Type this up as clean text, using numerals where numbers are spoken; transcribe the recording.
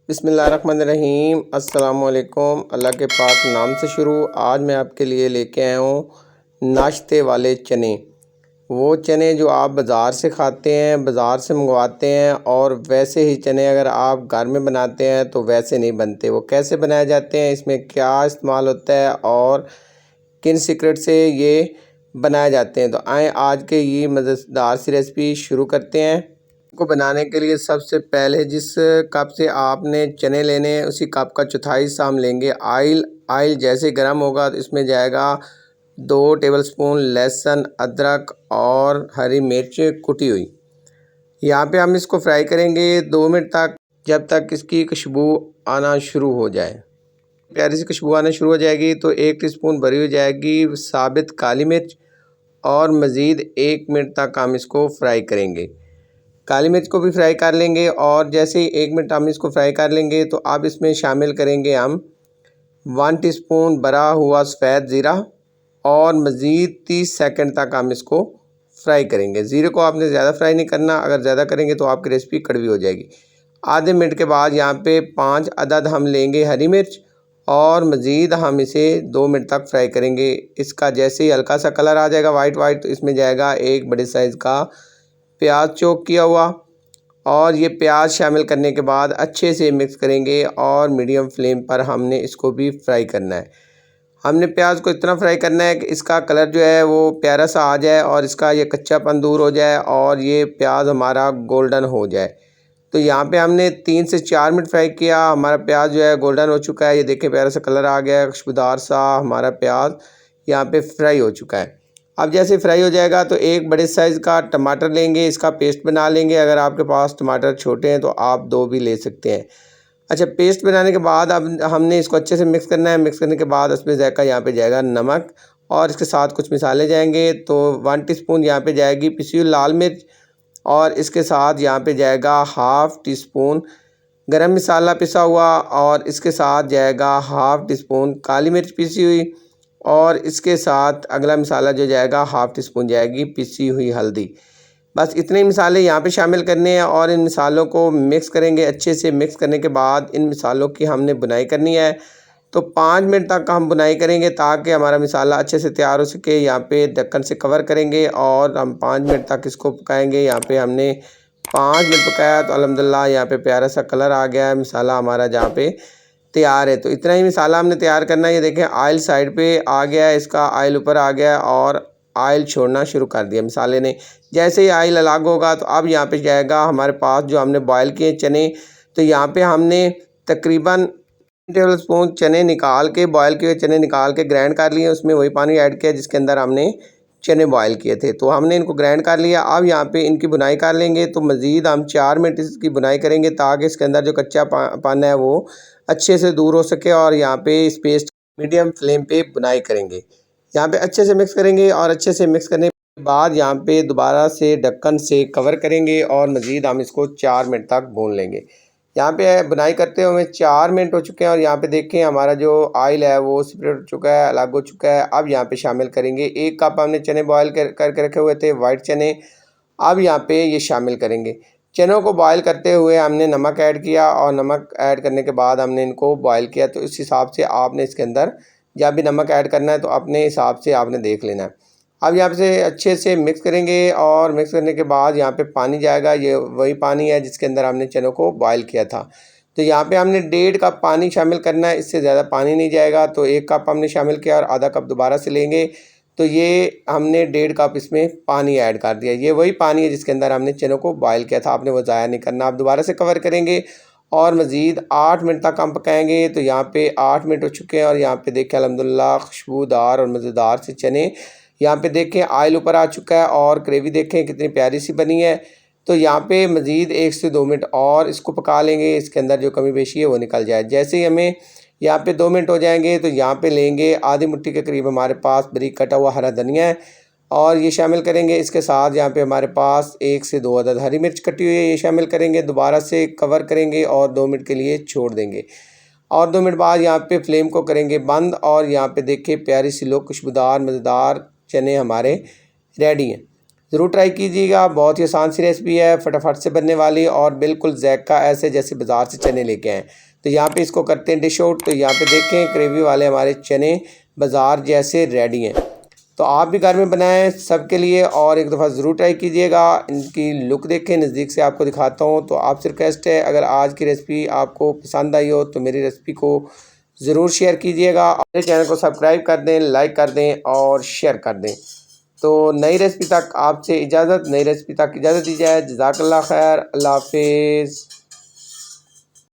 बिस्मिल्लाहिर्रहमानिर्रहीम। अस्सलामुअलैकुम। अल्लाह के पाक नाम से शुरू। आज मैं आपके लिए लेके आया हूँ नाश्ते वाले चने। वो चने जो आप बाज़ार से खाते हैं, बाज़ार से मंगवाते हैं, और वैसे ही चने अगर आप घर में बनाते हैं तो वैसे नहीं बनते। वो कैसे बनाए जाते हैं, इसमें क्या इस्तेमाल होता है और किन सीक्रेट से ये बनाए जाते हैं, तो आएँ आज के ये मज़ेदार सी रेसिपी शुरू करते हैं। को बनाने के लिए सबसे पहले जिस कप से आपने चने लेने हैं उसी कप का चौथाई हिस्सा हम लेंगे ऑयल जैसे गर्म होगा तो इसमें जाएगा 2 टेबलस्पून लहसुन, अदरक और हरी मिर्च कुटी हुई। यहाँ पे हम इसको फ्राई करेंगे 2 मिनट तक, जब तक इसकी खुशबू आना शुरू हो जाए। प्यारी सी खुशबू आना शुरू हो जाएगी तो 1 टीस्पून भरी हो जाएगी साबित काली मिर्च, और मज़ीद 1 मिनट तक हम इसको फ्राई करेंगे। काली मिर्च को भी फ्राई कर लेंगे, और जैसे ही 1 मिनट हम इसको फ्राई कर लेंगे तो अब इसमें शामिल करेंगे हम 1 टीस्पून भरा हुआ सफ़ेद ज़ीरा, और मज़ीद 30 सेकंड तक हम इसको फ्राई करेंगे। ज़ीरे को आपने ज़्यादा फ्राई नहीं करना, अगर ज़्यादा करेंगे तो आपकी रेसिपी कड़वी हो जाएगी। आधे मिनट के बाद यहाँ पे 5 अदद हम लेंगे हरी मिर्च, और मज़ीद हम इसे 2 मिनट तक फ्राई करेंगे। इसका जैसे ही हल्का सा कलर आ जाएगा वाइट तो इसमें जाएगा 1 बड़े साइज़ का प्याज चॉप किया हुआ, और ये प्याज शामिल करने के बाद अच्छे से मिक्स करेंगे, और मीडियम फ्लेम पर हमने इसको भी फ्राई करना है। हमने प्याज को इतना फ्राई करना है कि इसका कलर जो है वो प्यारा सा आ जाए, और इसका ये कच्चापन दूर हो जाए, और ये प्याज हमारा गोल्डन हो जाए। तो यहाँ पे हमने 3 से 4 मिनट फ्राई किया। हमारा प्याज जो है गोल्डन हो चुका है। ये देखें प्यारा सा कलर आ गया है, खुशबूदार सा हमारा प्याज यहाँ पे फ्राई हो चुका है। अब जैसे फ्राई हो जाएगा तो एक बड़े साइज़ का टमाटर लेंगे, इसका पेस्ट बना लेंगे। अगर आपके पास टमाटर छोटे हैं तो आप 2 भी ले सकते हैं। अच्छा, पेस्ट बनाने के बाद अब हमने इसको अच्छे से मिक्स करना है। मिक्स करने के बाद उसमें जाएगा यहाँ पे जाएगा नमक, और इसके साथ कुछ मिसाले जाएंगे। तो 1 टीस्पून यहाँ पे जाएगी पिसी हुई लाल मिर्च, और इसके साथ यहाँ पे जाएगा हाफ़ टी स्पून गरम मसाला पिसा हुआ, और इसके साथ जाएगा हाफ़ टी स्पून काली मिर्च पिसी हुई, और इसके साथ अगला मसाला जो जाएगा हाफ़ टी स्पून जाएगी पिसी हुई हल्दी। बस इतने ही मसाले यहाँ पे शामिल करने हैं, और इन मसालों को मिक्स करेंगे। अच्छे से मिक्स करने के बाद इन मसालों की हमने बुनाई करनी है। तो 5 मिनट तक हम बुनाई करेंगे ताकि हमारा मसाला अच्छे से तैयार हो सके। यहाँ पे ढक्कन से कवर करेंगे और हम 5 मिनट तक इसको पकाएंगे। यहाँ पे हमने 5 मिनट पकाया तो अल्हम्दुलिल्लाह यहाँ पे प्यारा सा कलर आ गया है। मसाला हमारा जहाँ पे तैयार है, तो इतना ही मसाला हमने तैयार करना है। ये देखें ऑयल साइड पे आ गया है, इसका ऑयल ऊपर आ गया है, और ऑयल छोड़ना शुरू कर दिया मसाले ने। जैसे ही ऑयल अलग होगा तो अब यहाँ पे जाएगा हमारे पास जो हमने बॉयल किए चने। तो यहाँ पे हमने तकरीबन टेबल स्पून चने निकाल के, बॉयल किए हुए चने निकाल के ग्राइंड कर लिए। उसमें वही पानी ऐड किया जिसके अंदर हमने चने बॉयल किए थे, तो हमने इनको ग्राइंड कर लिया। अब यहाँ पे इनकी बुनाई कर लेंगे। तो मज़ीद हम 4 मिनट इसकी बुनाई करेंगे ताकि इसके अंदर जो कच्चा पान है वो अच्छे से दूर हो सके, और यहाँ पे इस पेस्ट मीडियम फ्लेम पे बुनाई करेंगे। यहाँ पे अच्छे से मिक्स करेंगे, और अच्छे से मिक्स करने के बाद यहाँ पे दोबारा से ढक्कन से कवर करेंगे, और मज़ीद हम इसको 4 मिनट तक भून लेंगे। यहाँ पे बुनाई करते हुए 4 मिनट हो चुके हैं, और यहाँ पे देखें हमारा जो ऑयल है वो सेपरेट हो चुका है, अलग हो चुका है। अब यहाँ पे शामिल करेंगे 1 कप हमने चने बॉयल करके रखे हुए थे, वाइट चने। अब यहाँ पे ये शामिल करेंगे। चनों को बॉयल करते हुए हमने नमक ऐड किया, और नमक ऐड करने के बाद हमने इनको बॉयल किया। तो इस हिसाब से आपने इसके अंदर जब भी नमक ऐड करना है तो अपने हिसाब से आपने देख लेना है। अब यहाँ से अच्छे से मिक्स करेंगे, और मिक्स करने के बाद यहाँ पे पानी जाएगा। ये वही पानी है जिसके अंदर हमने चनों को बॉयल किया था। तो यहाँ पे हमने 1.5 कप पानी शामिल करना है, इससे ज़्यादा पानी नहीं जाएगा। तो 1 कप हमने शामिल किया, और आधा कप दोबारा से लेंगे। तो ये हमने 1.5 कप इसमें पानी ऐड कर दिया। ये वही पानी है जिसके अंदर हमने चनों को बॉयल किया था, आपने वो ज़ाया नहीं करना। आप दोबारा से कवर करेंगे, और मज़ीद 8 मिनट तक हम पकाएंगे। तो यहाँ पे 8 मिनट हो चुके हैं, और यहाँ पे देखें अल्हम्दुलिल्लाह खुशबूदार और मज़ेदार से चने। यहाँ पे देखें ऑयल ऊपर आ चुका है, और ग्रेवी देखें कितनी प्यारी सी बनी है। तो यहाँ पे मज़ीद 1 से 2 मिनट और इसको पका लेंगे, इसके अंदर जो कमी पेशी है वो निकल जाए। जैसे ही हमें यहाँ पे 2 मिनट हो जाएंगे तो यहाँ पे लेंगे आधी मुट्ठी के करीब हमारे पास बारीक कटा हुआ हरा धनिया है, और ये शामिल करेंगे। इसके साथ यहाँ पे हमारे पास 1 से 2 अदद हरी मिर्च कटी हुई है, ये शामिल करेंगे। दोबारा से कवर करेंगे और 2 मिनट के लिए छोड़ देंगे, और 2 मिनट बाद यहाँ पे फ्लेम को करेंगे बंद। और यहाँ पे देखिए प्यारी सी लो खुशबूदार मज़ेदार चने हमारे रेडी हैं। ज़रूर ट्राई कीजिएगा। बहुत ही आसान सी रेसिपी है, फटाफट से बनने वाली और बिल्कुल ज़ायका ऐसे जैसे बाज़ार से चने लेके आएँ। तो यहाँ पे इसको करते हैं डिश आउट। तो यहाँ पे देखें ग्रेवी वाले हमारे चने बाज़ार जैसे रेडी हैं। तो आप भी घर में बनाएं सबके लिए और एक दफ़ा ज़रूर ट्राई कीजिएगा। इनकी लुक देखें, नज़दीक से आपको दिखाता हूँ। तो आपसे रिक्वेस्ट है, अगर आज की रेसिपी आपको पसंद आई हो तो मेरी रेसिपी को ज़रूर शेयर कीजिएगा और मेरे चैनल को सब्सक्राइब कर दें, लाइक कर दें और शेयर कर दें। तो नई रेसिपी तक इजाज़त दी जाए। जज़ाकल्लाह खैर। अल्लाह हाफ़िज़।